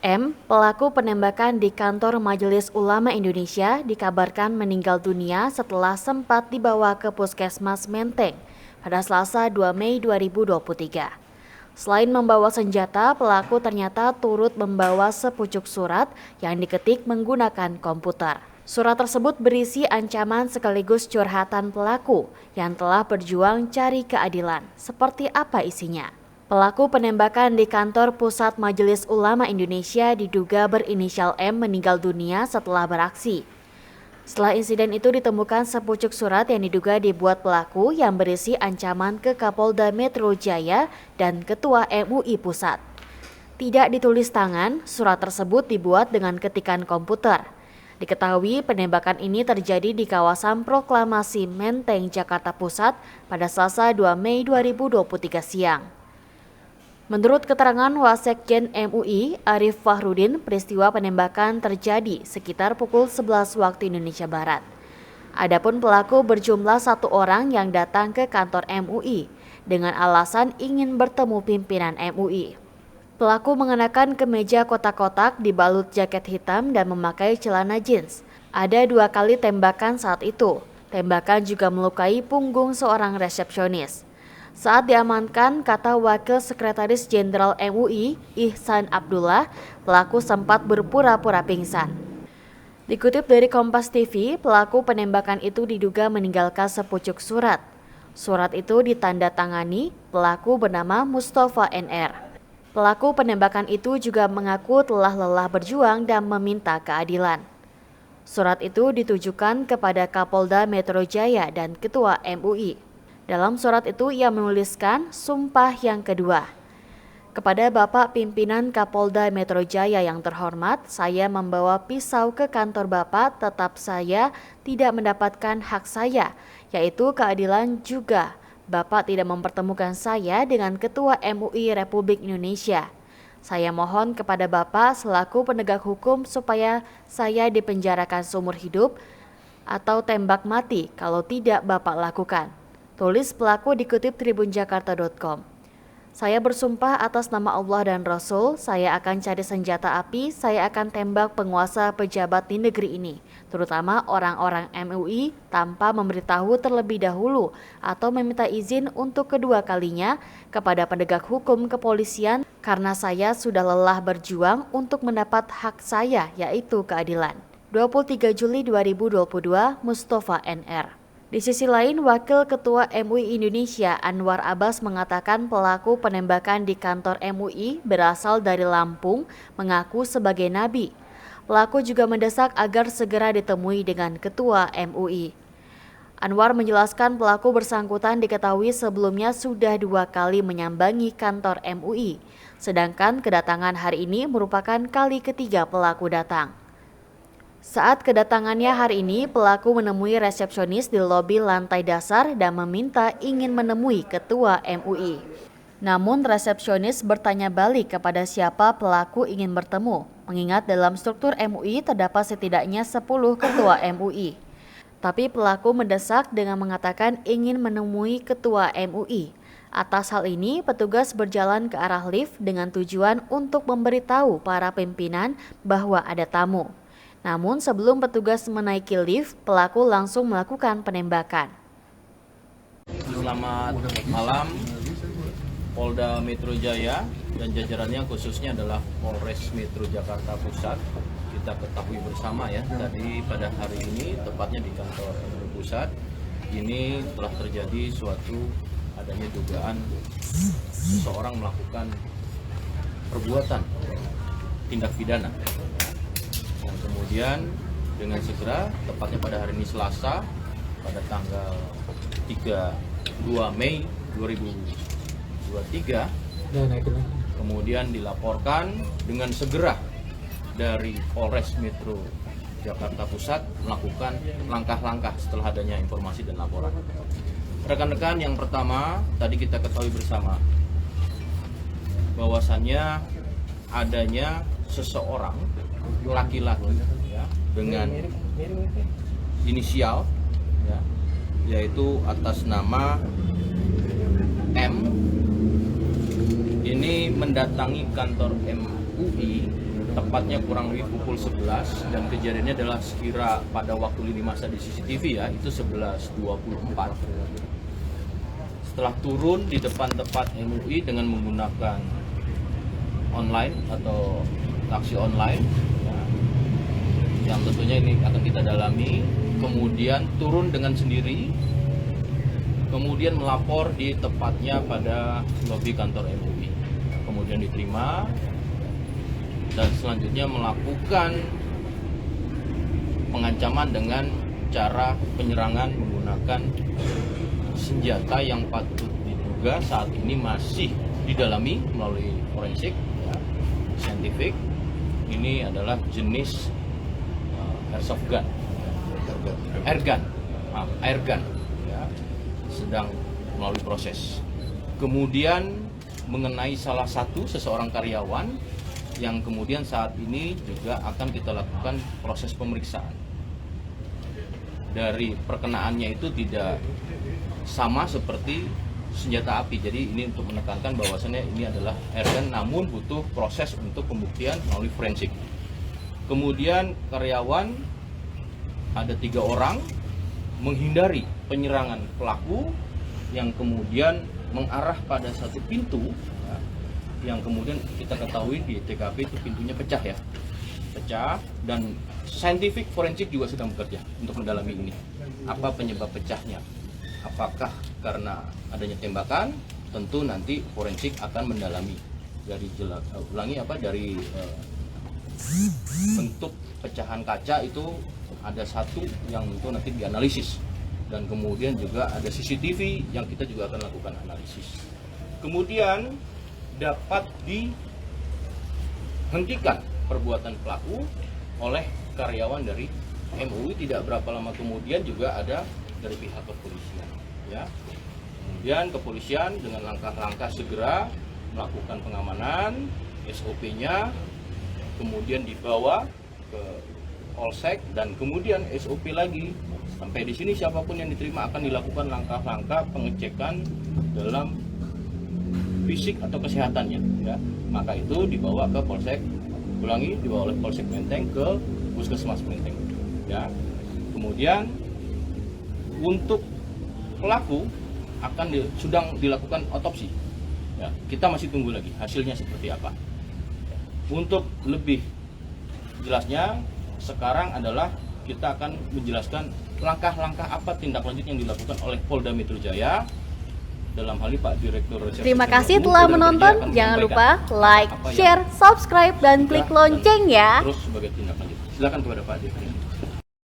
M, pelaku penembakan di kantor Majelis Ulama Indonesia, dikabarkan meninggal dunia setelah sempat dibawa ke Puskesmas Menteng pada Selasa 2 Mei 2023. Selain membawa senjata, pelaku ternyata turut membawa sepucuk surat yang diketik menggunakan komputer. Surat tersebut berisi ancaman sekaligus curhatan pelaku yang telah berjuang cari keadilan. Seperti apa isinya? Pelaku penembakan di kantor Pusat Majelis Ulama Indonesia diduga berinisial M meninggal dunia setelah beraksi. Setelah insiden itu ditemukan sepucuk surat yang diduga dibuat pelaku yang berisi ancaman ke Kapolda Metro Jaya dan Ketua MUI Pusat. Tidak ditulis tangan, surat tersebut dibuat dengan ketikan komputer. Diketahui penembakan ini terjadi di kawasan Proklamasi Menteng, Jakarta Pusat pada Selasa 2 Mei 2023 siang. Menurut keterangan Wasekjen MUI, Arif Fahrudin, peristiwa penembakan terjadi sekitar pukul 11 waktu Indonesia Barat. Adapun pelaku berjumlah 1 orang yang datang ke kantor MUI dengan alasan ingin bertemu pimpinan MUI. Pelaku mengenakan kemeja kotak-kotak dibalut jaket hitam dan memakai celana jeans. Ada 2 kali tembakan saat itu. Tembakan juga melukai punggung seorang resepsionis. Saat diamankan, kata Wakil Sekretaris Jenderal MUI, Ihsan Abdullah, pelaku sempat berpura-pura pingsan. Dikutip dari Kompas TV, pelaku penembakan itu diduga meninggalkan sepucuk surat. Surat itu ditandatangani pelaku bernama Mustafa NR. Pelaku penembakan itu juga mengaku telah lelah berjuang dan meminta keadilan. Surat itu ditujukan kepada Kapolda Metro Jaya dan Ketua MUI. Dalam surat itu ia menuliskan sumpah yang kedua. Kepada Bapak Pimpinan Kapolda Metro Jaya yang terhormat, saya membawa pisau ke kantor Bapak, tetap saya tidak mendapatkan hak saya, yaitu keadilan juga. Bapak tidak mempertemukan saya dengan Ketua MUI Republik Indonesia. Saya mohon kepada Bapak selaku penegak hukum supaya saya dipenjarakan seumur hidup atau tembak mati kalau tidak Bapak lakukan. Tulis pelaku dikutip tribunjakarta.com. Saya bersumpah atas nama Allah dan Rasul, saya akan cari senjata api, saya akan tembak penguasa pejabat di negeri ini, terutama orang-orang MUI tanpa memberitahu terlebih dahulu atau meminta izin untuk kedua kalinya kepada penegak hukum kepolisian karena saya sudah lelah berjuang untuk mendapat hak saya, yaitu keadilan. 23 Juli 2022, Mustafa NR. Di sisi lain, Wakil Ketua MUI Indonesia Anwar Abbas mengatakan pelaku penembakan di kantor MUI berasal dari Lampung, mengaku sebagai nabi. Pelaku juga mendesak agar segera ditemui dengan Ketua MUI. Anwar menjelaskan pelaku bersangkutan diketahui sebelumnya sudah 2 kali menyambangi kantor MUI, sedangkan kedatangan hari ini merupakan kali ketiga pelaku datang. Saat kedatangannya hari ini, pelaku menemui resepsionis di lobi lantai dasar dan meminta ingin menemui Ketua MUI. Namun resepsionis bertanya balik kepada siapa pelaku ingin bertemu, mengingat dalam struktur MUI terdapat setidaknya 10 Ketua MUI. Tapi pelaku mendesak dengan mengatakan ingin menemui Ketua MUI. Atas hal ini, petugas berjalan ke arah lift dengan tujuan untuk memberitahu para pimpinan bahwa ada tamu. Namun sebelum petugas menaiki lift, pelaku langsung melakukan penembakan. Selamat malam, Polda Metro Jaya dan jajarannya khususnya adalah Polres Metro Jakarta Pusat. Kita ketahui bersama ya, tadi pada hari ini, tepatnya di kantor MUI Pusat, ini telah terjadi suatu adanya dugaan seseorang melakukan perbuatan tindak pidana. Dan kemudian dengan segera, tepatnya pada hari ini Selasa, pada tanggal 2 Mei 2023, kemudian dilaporkan dengan segera dari Polres Metro Jakarta Pusat melakukan langkah-langkah setelah adanya informasi dan laporan. Rekan-rekan, yang pertama, tadi kita ketahui bersama bahwasannya adanya seseorang laki-laki ya, dengan inisial ya, yaitu atas nama M. Ini ini mendatangi kantor MUI tepatnya kurang lebih pukul 11 dan kejadiannya adalah sekira pada waktu lini masa di CCTV ya, itu 11.24. Setelah turun di depan tempat MUI dengan menggunakan online atau taksi online ya, yang tentunya ini akan kita dalami, kemudian turun dengan sendiri, kemudian melapor di tepatnya pada lobi kantor MUI, kemudian diterima dan selanjutnya melakukan pengancaman dengan cara penyerangan menggunakan senjata yang patut diduga saat ini masih didalami melalui forensik ya, scientific. Ini adalah jenis airsoft gun, air gun ya, sedang melalui proses. Kemudian mengenai salah satu seseorang karyawan yang kemudian saat ini juga akan kita lakukan proses pemeriksaan. Dari perkenaannya itu tidak sama seperti senjata api, jadi ini untuk menekankan bahwasannya ini adalah airgun namun butuh proses untuk pembuktian melalui forensik. Kemudian karyawan ada 3 orang menghindari penyerangan pelaku yang kemudian mengarah pada satu pintu ya, yang kemudian kita ketahui di TKP itu pintunya pecah ya, pecah, dan scientific forensik juga sedang bekerja untuk mendalami ini. Apa penyebab pecahnya? Apakah karena adanya tembakan? Tentu nanti forensik akan mendalami dari dari bentuk pecahan kaca itu ada satu yang tentu nanti dianalisis, dan kemudian juga ada CCTV yang kita juga akan lakukan analisis. Kemudian dapat dihentikan perbuatan pelaku oleh karyawan dari MUI. Tidak berapa lama kemudian juga ada dari pihak kepolisian ya. Kemudian kepolisian dengan langkah-langkah segera melakukan pengamanan, SOP-nya kemudian dibawa ke polsek dan kemudian SOP lagi. Sampai di sini siapapun yang diterima akan dilakukan langkah-langkah pengecekan dalam fisik atau kesehatannya ya. Maka itu dibawa ke polsek, dibawa oleh Polsek Menteng ke Puskesmas Menteng ya. Kemudian untuk pelaku sedang dilakukan otopsi ya. Kita masih tunggu lagi hasilnya seperti apa. Untuk lebih jelasnya sekarang adalah kita akan menjelaskan langkah-langkah apa tindak lanjut yang dilakukan oleh Polda Metro Jaya. Dalam hal ini Pak Direktur Reserse Terima kasih Kriminal telah menonton. Jangan lupa like, share, subscribe, dan klik lonceng ya. Terus sebagai tindak lanjut. Silakan kepada Pak Direktur.